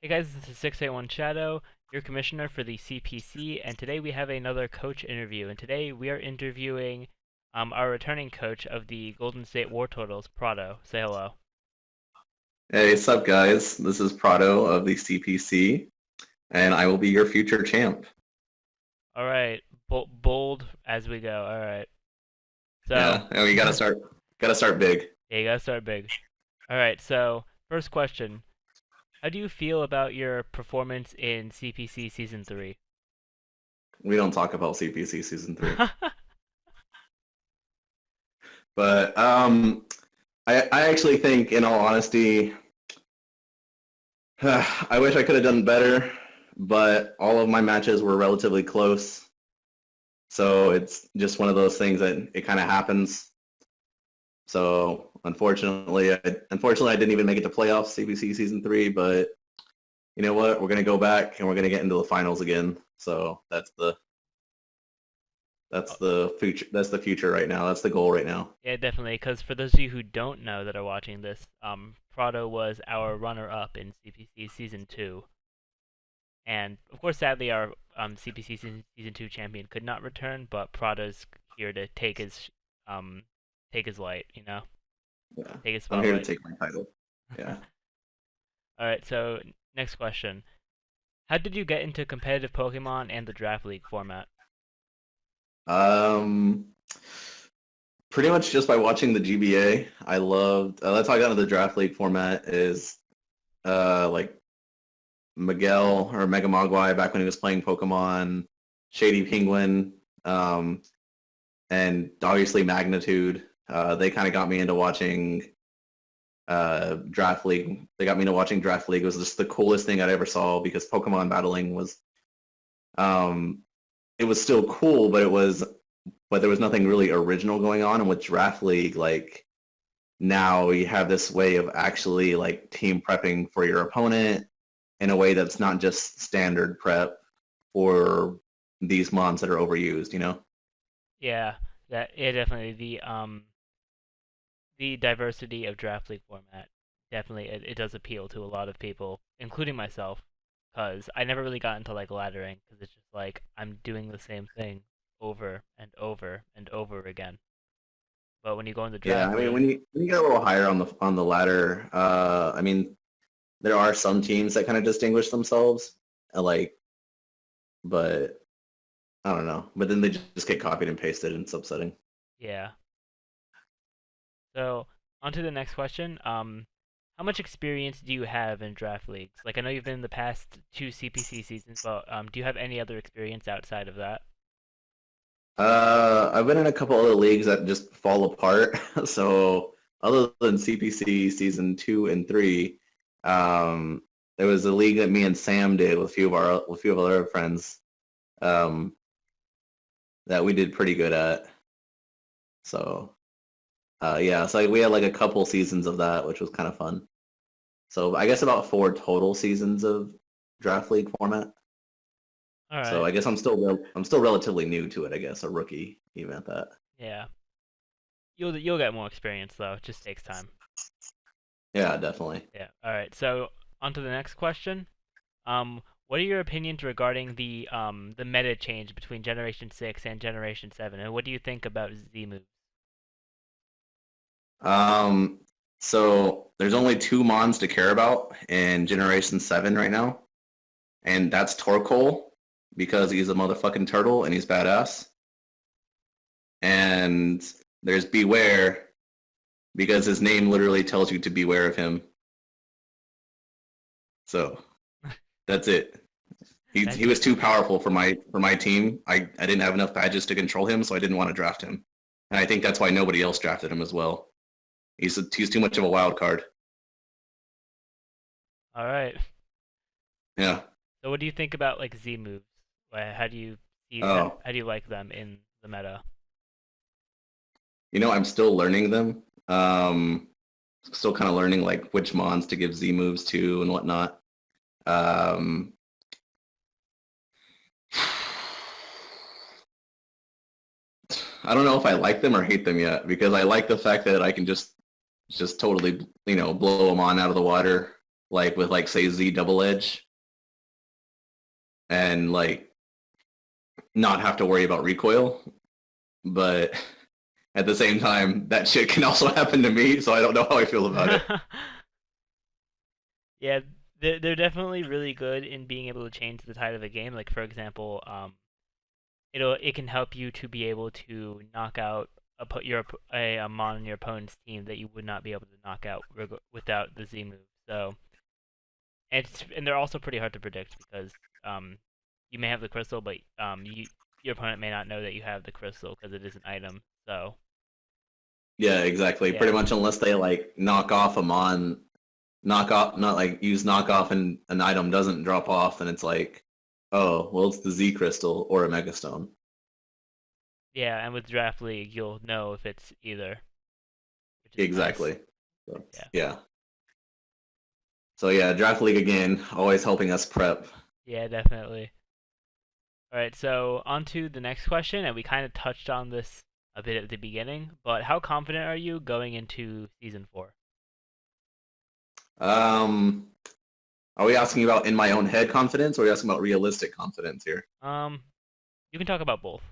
Hey guys, this is 681 Shadow, your commissioner for the CPC, and today we have another coach interview. And today we are interviewing our returning coach of the Golden State Wartortles, Prado. Say hello. Hey, what's up, guys? This is Prado of the CPC, and I will be your future champ. All right, bold as we go. All right, so Yeah, and we gotta start big. yeah, you gotta start big. All right, so first question: how do you feel about your performance in CPC Season 3? We don't talk about CPC season 3, but I actually think, in all honesty, I wish I could have done better. But all of my matches were relatively close, so it's just one of those things that it kind of happens. So unfortunately, I didn't even make it to playoffs CPC season 3, but you know what? We're gonna go back and we're gonna get into the finals again. So that's the future. That's the future right now. That's the goal right now. Yeah, definitely. Because for those of you who don't know that are watching this, Prado was our runner-up in CPC Season 2. And, of course, sadly, our CPC Season 2 champion could not return, but Prado's here to take his light, Yeah, take his I'm here to spotlight. take my title. Yeah. Alright, so next question. How did you get into competitive Pokemon and the Draft League format? Um, Pretty much just by watching the GBA. I loved. That's how I got into the draft league format. Is like Miguel or Mega Mogwai back when he was playing Pokemon, Shady Penguin, and obviously Magnitude. They kind of got me into watching Draft League. They got me into watching Draft League. It was just the coolest thing I'd ever saw because Pokemon battling was um it was still cool, but there was nothing really original going on. And with Draft League, like now you have this way of actually like team prepping for your opponent in a way that's not just standard prep for these mons that are overused, you know? Yeah, yeah, definitely. The diversity of Draft League format definitely it does appeal to a lot of people, including myself, because I never really got into like laddering because it's just like I'm doing the same thing over and over and over again. But when you go in the Yeah, Draft I mean League, when you get a little higher on the ladder, I mean there are some teams that kind of distinguish themselves, like, but I don't know. But then they just get copied and pasted, and it's upsetting. yeah. So on to the next question. How much experience do you have in draft leagues? Like I know you've been in the past two CPC seasons, but do you have any other experience outside of that? I've been in a couple other leagues that just fall apart. So other than CPC season 2 and 3, um, there was a league that me and Sam did with a few of our other friends um, that we did pretty good at. So yeah, so we had like a couple seasons of that, which was kind of fun. So I guess about 4 total seasons of draft league format. All So right. I guess I'm still relatively new to it. I guess a rookie even at that. Yeah. You'll get more experience though. It just takes time. Yeah, definitely. Yeah. All right. So on to the next question. What are your opinions regarding the meta change between Generation 6 and Generation 7, and what do you think about Z moves? Um, so there's only 2 mons to care about in Generation 7 right now, and that's Torkoal because he's a motherfucking turtle and he's badass. And there's Beware because his name literally tells you to beware of him. So that's it. He That's was it. too powerful for my team. I didn't have enough badges to control him, so I didn't want to draft him. And I think that's why nobody else drafted him as well. He's too much of a wild card. All right. Yeah. So what do you think about like Z moves? How do you Oh, how do you like them in the meta? I'm still learning them. Still kind of learning like which mons to give Z moves to and whatnot. Um, I don't know if I like them or hate them yet because I like the fact that I can just totally blow them on out of the water. like with like say Z double edge, and like not have to worry about recoil. But at the same time, that shit can also happen to me, so I don't know how I feel about it. Yeah, they're definitely really good in being able to change the tide of a game. Like for example, it can help you to be able to knock out a mon on your opponent's team that you would not be able to knock out without the Z move. So and they're also pretty hard to predict because you may have the crystal, but your opponent may not know that you have the crystal because it is an item. So Yeah, exactly. Pretty yeah, much unless they like knock off a mon, knock off, not like use knockoff and an item doesn't drop off, then it's like, oh, well, it's the Z crystal or a megastone. yeah, and with Draft League, you'll know if it's either, which is nice. Exactly. So, Yeah, yeah. So yeah, draft league again, always helping us prep. yeah, definitely. All right, so on to the next question, and we kind of touched on this a bit at the beginning, but how confident are you going into season 4? Um, are we asking about in my own head confidence, or are we asking about realistic confidence here? Um, you can talk about both.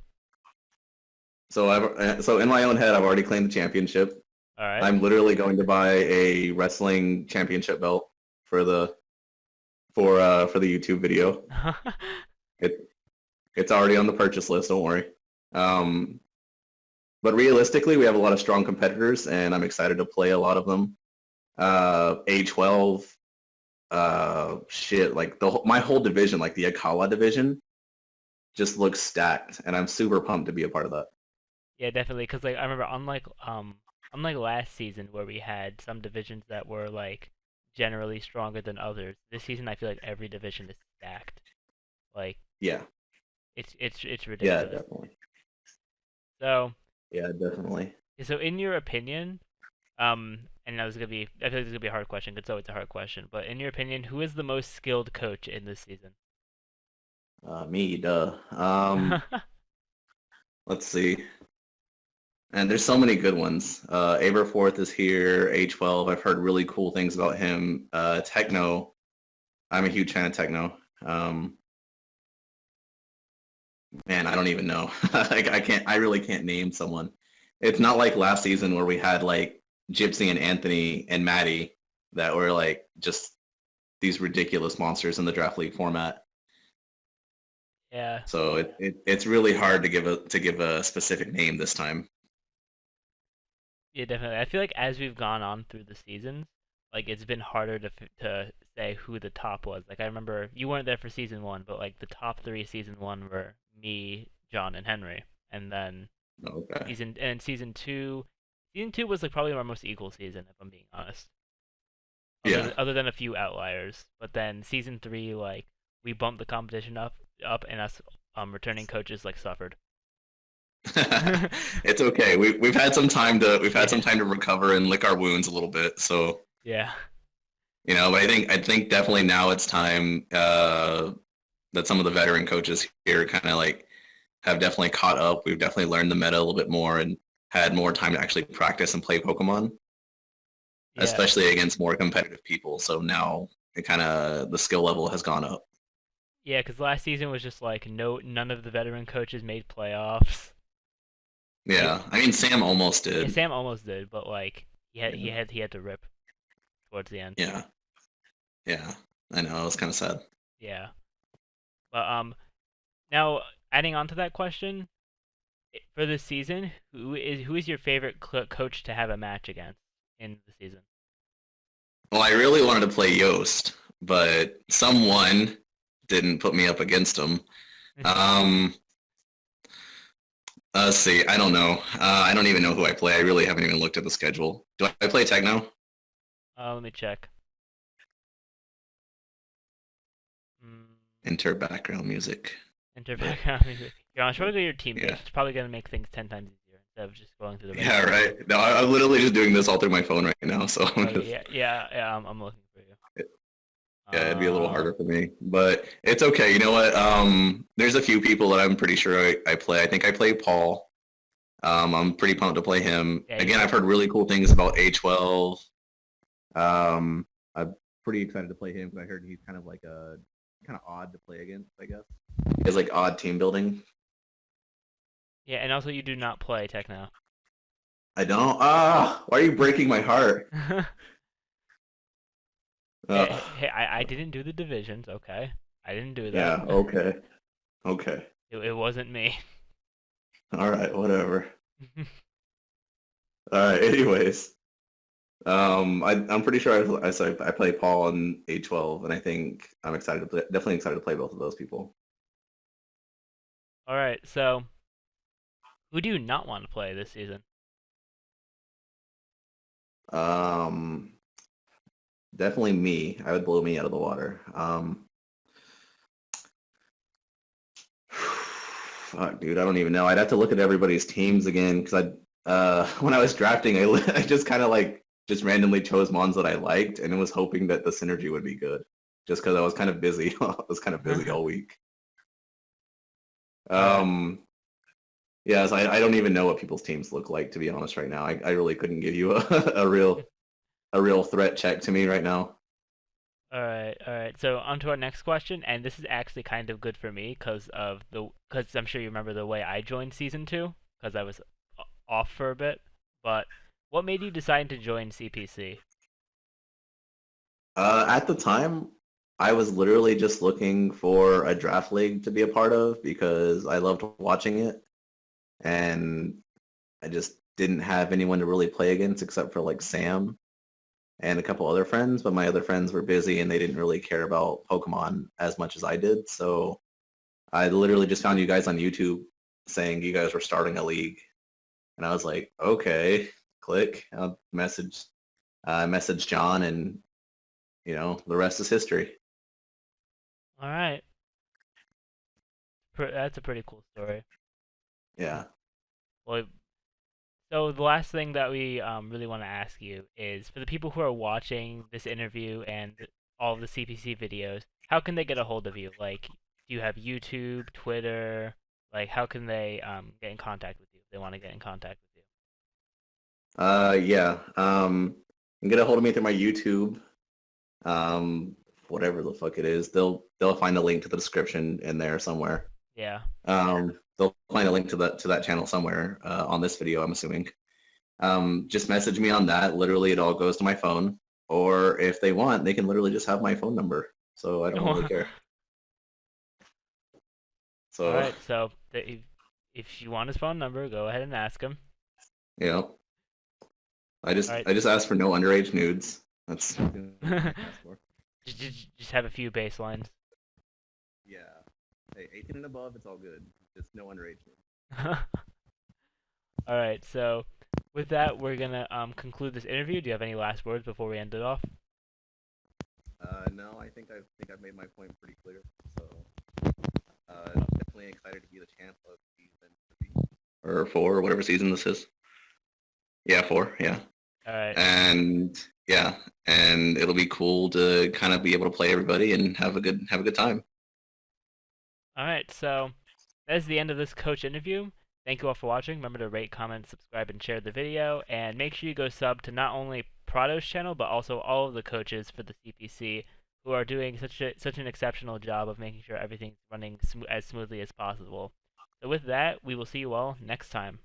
So in my own head, I've already claimed the championship. All right. I'm literally going to buy a wrestling championship belt for the for the YouTube video. It it's already on the purchase list. Don't worry. Um, but realistically, we have a lot of strong competitors, and I'm excited to play a lot of them. A12, shit, like my whole division, like the Akawa division, just looks stacked, and I'm super pumped to be a part of that. Yeah, definitely. Cause like I remember, unlike last season where we had some divisions that were like generally stronger than others, this season I feel like every division is stacked. Like Yeah, it's yeah, ridiculous. definitely. So Yeah, definitely. so in your opinion, and that was gonna be I feel like this is gonna be a hard question. 'Cause it's always a hard question. But in your opinion, who is the most skilled coach in this season? Me, duh. Let's see. And there's so many good ones. Aberforth is here. A12. I've heard really cool things about him. Techno. I'm a huge fan of Techno. Man, I don't even know. Like I can't. I really can't name someone. It's not like last season where we had like Gypsy and Anthony and Maddie that were like just these ridiculous monsters in the draft league format. Yeah. So it's really hard to give a specific name this time. Yeah, definitely. I feel like as we've gone on through the seasons, like it's been harder to say who the top was. Like I remember you weren't there for season 1, but like the top 3 season 1 were me, John, and Henry, and then Okay. season 2 was like probably our most equal season if I'm being honest. Yeah. Other than a few outliers, but then season 3 like we bumped the competition up, and us returning coaches like suffered. It's okay. We've had some time to Yeah. recover and lick our wounds a little bit. So Yeah. but I think definitely now it's time that some of the veteran coaches here kind of like have definitely caught up. We've definitely learned the meta a little bit more and had more time to actually practice and play Pokemon, Yeah. especially against more competitive people. So now it kind of the skill level has gone up. Yeah, because last season was just like none of the veteran coaches made playoffs. Like Yeah, I mean Sam almost yeah, did. Sam almost did, but like Yeah, he had to rip towards the end. yeah, yeah. I know it was kind of sad. Yeah, but now adding on to that question for this season, who is your favorite coach to have a match against in the season? Well, I really wanted to play Yost, but someone didn't put me up against him. Um, let's see. I don't know. I don't even know who I play. I really haven't even looked at the schedule. Do I play Techno? Let me check. Mm, Enter background music. enter background music. You're honest, probably your team base. Yeah. It's probably gonna make things 10 times easier instead of just going through the Yeah, regular. right. No, I'm literally just doing this all through my phone right now, so I'm Okay, just, yeah. I'm looking for you. yeah, it'd be a little Uh, harder for me, but it's okay. You know what? There's a few people that I'm pretty sure I play. I think I play Paul. I'm pretty pumped to play him. yeah, Again, I've heard really cool things about A12. Um, pretty excited to play him because I heard he's kind of like a kind of odd to play against. I guess he has like odd team building. Yeah, and also you do not play Techno. I don't. Ah, why are you breaking my heart? Hey, I didn't do the divisions, okay? I didn't do that. Yeah. Okay. Okay. It wasn't me. All right. Whatever. All right. Anyways, I'm pretty sure I play Paul on A12, and I think I'm excited to play, definitely excited to play both of those people. All right, so who do you not want to play this season? Um, Definitely me. I would blow me out of the water. Fuck, dude, I don't even know. I'd have to look at everybody's teams again because when I was drafting, I just kind of like just randomly chose ones that I liked and was hoping that the synergy would be good. Just because I was kind of busy. I was kind of busy all week. All right. Yeah, so I don't even know what people's teams look like, to be honest, right now. I really couldn't give you a real threat check to me right now. All right, all right. So on to our next question, and this is actually kind of good for me because I'm sure you remember the way I joined season two because I was off for a bit. But what made you decide to join CPC? At the time, I was literally just looking for a draft league to be a part of because I loved watching it, and I just didn't have anyone to really play against except for like Sam and a couple other friends, but my other friends were busy and they didn't really care about Pokemon as much as I did. So I literally just found you guys on YouTube saying you guys were starting a league, and I was like, okay, click. I'll message John, and the rest is history. All right, that's a pretty cool story. Yeah. Well, so the last thing that we really want to ask you is for the people who are watching this interview and all of the CPC videos, how can they get a hold of you? Like, do you have YouTube, Twitter? Like, how can they get in contact with you if they want to get in contact with you? Yeah. You can get a hold of me through my YouTube. Whatever the fuck it is, they'll find a link to the description in there somewhere. Yeah. They'll find a link to that channel somewhere on this video, I'm assuming. Just message me on that. Literally, it all goes to my phone. Or if they want, they can literally just have my phone number. So I don't really care. All So right. So if you want his phone number, go ahead and ask him. you know, I All just right. I just asked for no underage nudes. That's the only thing I asked for. Just have a few baselines. Yeah. Hey, 18 and above, it's all good. Just no underage nudes. All right. So with that, we're gonna conclude this interview. Do you have any last words before we end it off? No, I think I've made my point pretty clear. So Oh, definitely excited to be the champ of season 3 or 4, or whatever season this is. Yeah, 4. Yeah, all right. and yeah, and it'll be cool to kind of be able to play everybody and have a good time. All right. So that's the end of this coach interview. Thank you all for watching. Remember to rate, comment, subscribe, and share the video. And make sure you go sub to not only Prado's channel, but also all of the coaches for the CPC who are doing such an exceptional job of making sure everything's running as smoothly as possible. So with that, we will see you all next time.